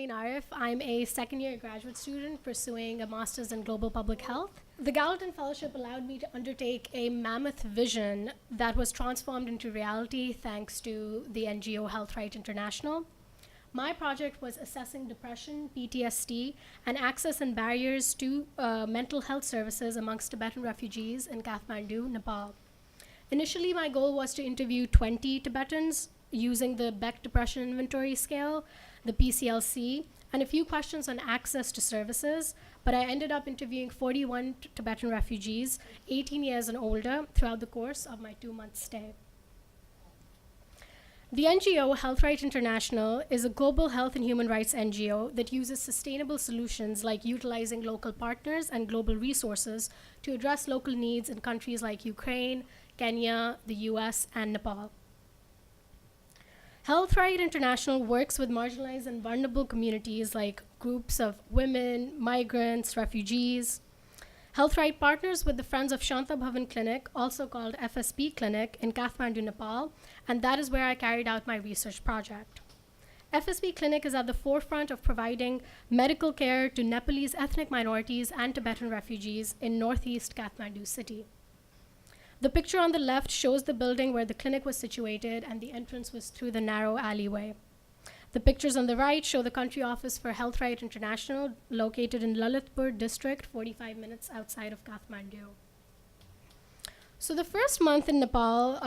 Mehreen Arif. I'm a second-year graduate student pursuing a master's in global public health. The Gallatin Fellowship allowed me to undertake a mammoth vision that was transformed into reality thanks to the NGO Health Right International. My project was assessing depression, PTSD, and access and barriers to mental health services amongst Tibetan refugees in Kathmandu, Nepal. Initially, my goal was to interview 20 Tibetans using the Beck Depression Inventory Scale, the PCLC, and a few questions on access to services, but I ended up interviewing 41 Tibetan refugees, 18 years and older, throughout the course of my 2-month stay. The NGO Health Right International is a global health and human rights NGO that uses sustainable solutions like utilizing local partners and global resources to address local needs in countries like Ukraine, Kenya, the US, and Nepal. Health Right International works with marginalized and vulnerable communities like groups of women, migrants, refugees. Health Right partners with the Friends of Shanta Bhawan Clinic, also called FSP Clinic, in Kathmandu, Nepal, and that is where I carried out my research project. FSP Clinic is at the forefront of providing medical care to Nepalese ethnic minorities and Tibetan refugees in northeast Kathmandu city. The picture on the left shows the building where the clinic was situated, and the entrance was through the narrow alleyway. The pictures on the right show the country office for Health Right International, located in Lalitpur district, 45 minutes outside of Kathmandu. So the first month in Nepal,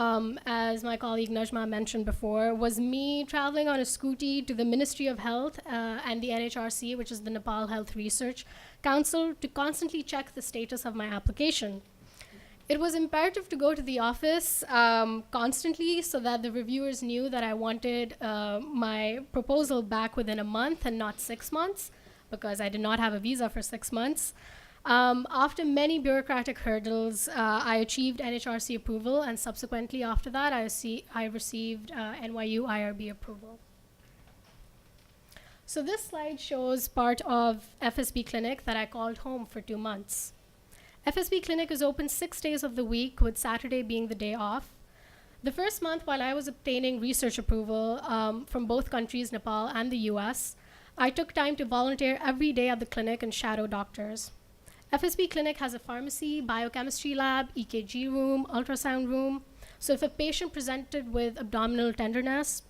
as my colleague Najma mentioned before, was me traveling on a scooty to the Ministry of Health and the NHRC, which is the Nepal Health Research Council, to constantly check the status of my application. It was imperative to go to the office constantly so that the reviewers knew that I wanted my proposal back within a month and not 6 months, because I did not have a visa for 6 months. After many bureaucratic hurdles, I achieved NHRC approval, and subsequently after that, I received NYU IRB approval. So this slide shows part of FSP Clinic that I called home for 2 months. FSP Clinic is open 6 days of the week, with Saturday being the day off. The first month, while I was obtaining research approval from both countries, Nepal and the US, I took time to volunteer every day at the clinic and shadow doctors. FSP Clinic has a pharmacy, biochemistry lab, EKG room, ultrasound room. So if a patient presented with abdominal tenderness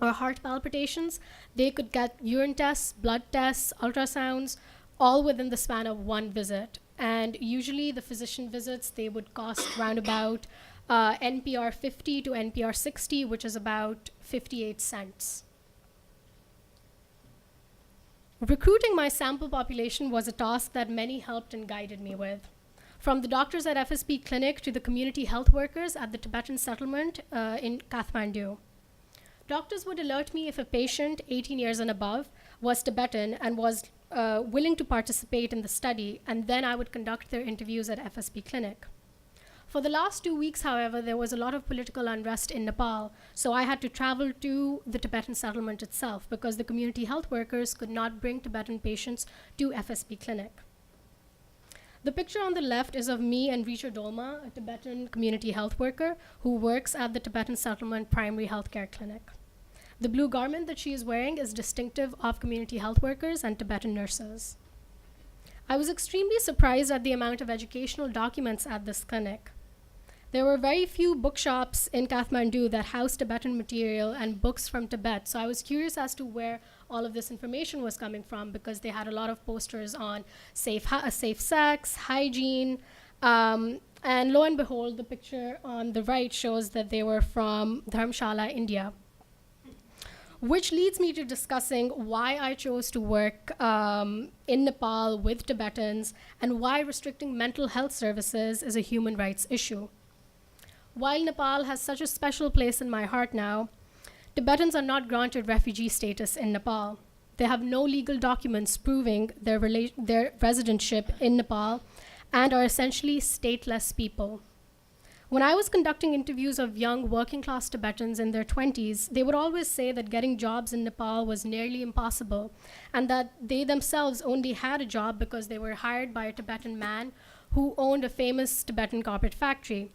or heart palpitations, they could get urine tests, blood tests, ultrasounds, all within the span of 1 visit. And usually the physician visits, they would cost around about NPR 50 to NPR 60, which is about 58 cents. Recruiting my sample population was a task that many helped and guided me with. From the doctors at FSP Clinic to the community health workers at the Tibetan settlement in Kathmandu. Doctors would alert me if a patient 18 years and above was Tibetan and was willing to participate in the study, and then I would conduct their interviews at FSP Clinic. For the last 2 weeks, however, there was a lot of political unrest in Nepal, so I had to travel to the Tibetan settlement itself because the community health workers could not bring Tibetan patients to FSP Clinic. The picture on the left is of me and Richa Dolma, a Tibetan community health worker who works at the Tibetan settlement primary healthcare clinic. The blue garment that she is wearing is distinctive of community health workers and Tibetan nurses. I was extremely surprised at the amount of educational documents at this clinic. There were very few bookshops in Kathmandu that housed Tibetan material and books from Tibet, so I was curious as to where all of this information was coming from, because they had a lot of posters on safe sex, hygiene, and lo and behold, the picture on the right shows that they were from Dharamshala, India. Which leads me to discussing why I chose to work in Nepal with Tibetans and why restricting mental health services is a human rights issue. While Nepal has such a special place in my heart now, Tibetans are not granted refugee status in Nepal. They have no legal documents proving their residentship in Nepal and are essentially stateless people. When I was conducting interviews of young working-class Tibetans in their 20s, they would always say that getting jobs in Nepal was nearly impossible, and that they themselves only had a job because they were hired by a Tibetan man who owned a famous Tibetan carpet factory,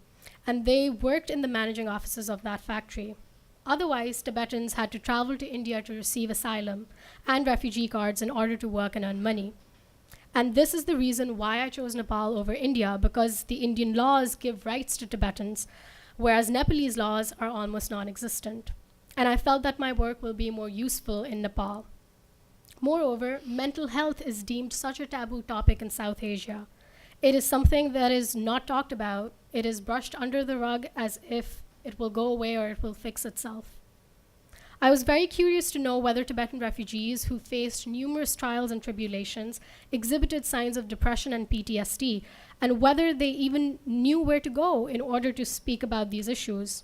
and they worked in the managing offices of that factory. Otherwise, Tibetans had to travel to India to receive asylum and refugee cards in order to work and earn money. And this is the reason why I chose Nepal over India, because the Indian laws give rights to Tibetans, whereas Nepalese laws are almost non-existent. And I felt that my work will be more useful in Nepal. Moreover, mental health is deemed such a taboo topic in South Asia. It is something that is not talked about. It is brushed under the rug as if it will go away or it will fix itself. I was very curious to know whether Tibetan refugees who faced numerous trials and tribulations exhibited signs of depression and PTSD, and whether they even knew where to go in order to speak about these issues.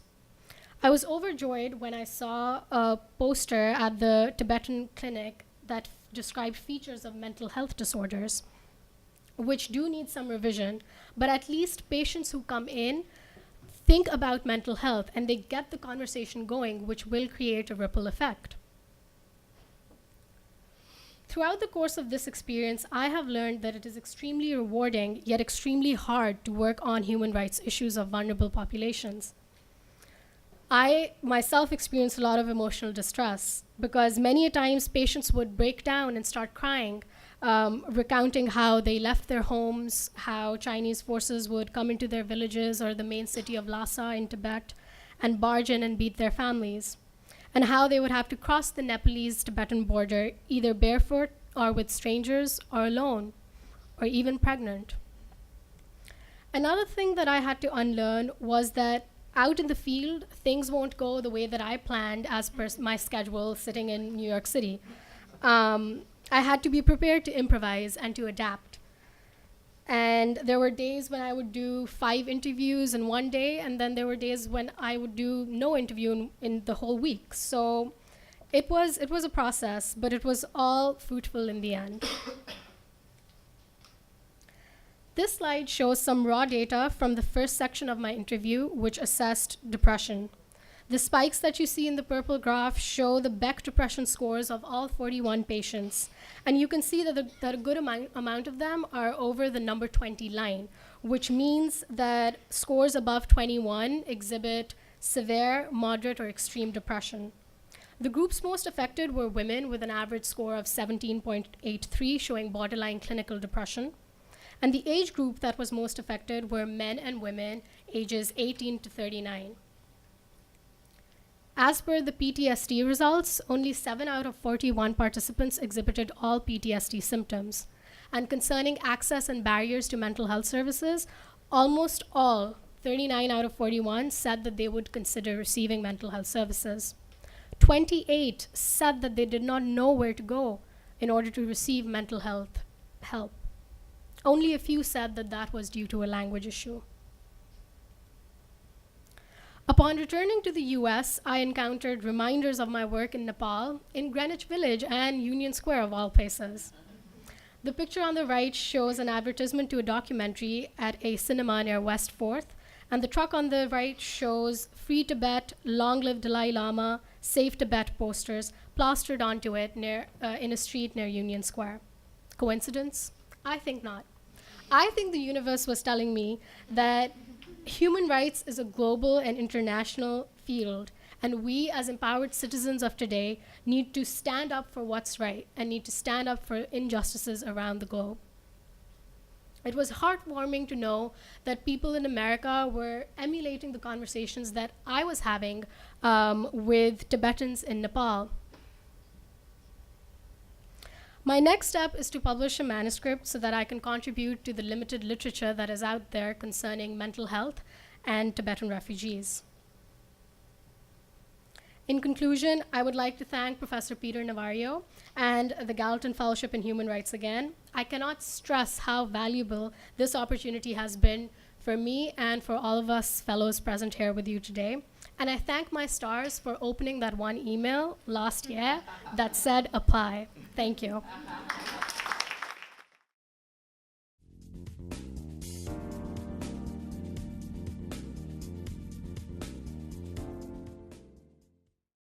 I was overjoyed when I saw a poster at the Tibetan clinic that described features of mental health disorders, which do need some revision, but at least patients who come in think about mental health and they get the conversation going, which will create a ripple effect. Throughout the course of this experience, I have learned that it is extremely rewarding, yet extremely hard to work on human rights issues of vulnerable populations. I myself experienced a lot of emotional distress because many a times patients would break down and start crying, recounting how they left their homes, how Chinese forces would come into their villages or the main city of Lhasa in Tibet and barge in and beat their families, and how they would have to cross the Nepalese-Tibetan border either barefoot or with strangers or alone or even pregnant. Another thing that I had to unlearn was that out in the field, things won't go the way that I planned as per my schedule sitting in New York City. I had to be prepared to improvise and to adapt. And there were days when I would do 5 interviews in one day, and then there were days when I would do no interview in the whole week. So it was a process, but it was all fruitful in the end. This slide shows some raw data from the first section of my interview, which assessed depression. The spikes that you see in the purple graph show the Beck depression scores of all 41 patients. And you can see that a good amount of them are over the number 20 line, which means that scores above 21 exhibit severe, moderate, or extreme depression. The groups most affected were women with an average score of 17.83, showing borderline clinical depression. And the age group that was most affected were men and women, ages 18 to 39. As per the PTSD results, only 7 out of 41 participants exhibited all PTSD symptoms. And concerning access and barriers to mental health services, almost all, 39 out of 41, said that they would consider receiving mental health services. 28 said that they did not know where to go in order to receive mental health help. Only a few said that that was due to a language issue. Upon returning to the US, I encountered reminders of my work in Nepal in Greenwich Village and Union Square of all places. The picture on the right shows an advertisement to a documentary at a cinema near West 4th, and the truck on the right shows Free Tibet, Long Live Dalai Lama, Save Tibet posters plastered onto it in a street near Union Square. Coincidence? I think not. I think the universe was telling me that human rights is a global and international field, and we as empowered citizens of today need to stand up for what's right and need to stand up for injustices around the globe. It was heartwarming to know that people in America were emulating the conversations that I was having with Tibetans in Nepal. My next step is to publish a manuscript so that I can contribute to the limited literature that is out there concerning mental health and Tibetan refugees. In conclusion, I would like to thank Professor Peter Navarro and the Gallatin Fellowship in Human Rights again. I cannot stress how valuable this opportunity has been for me and for all of us fellows present here with you today. And I thank my stars for opening that one email last year that said apply. Thank you.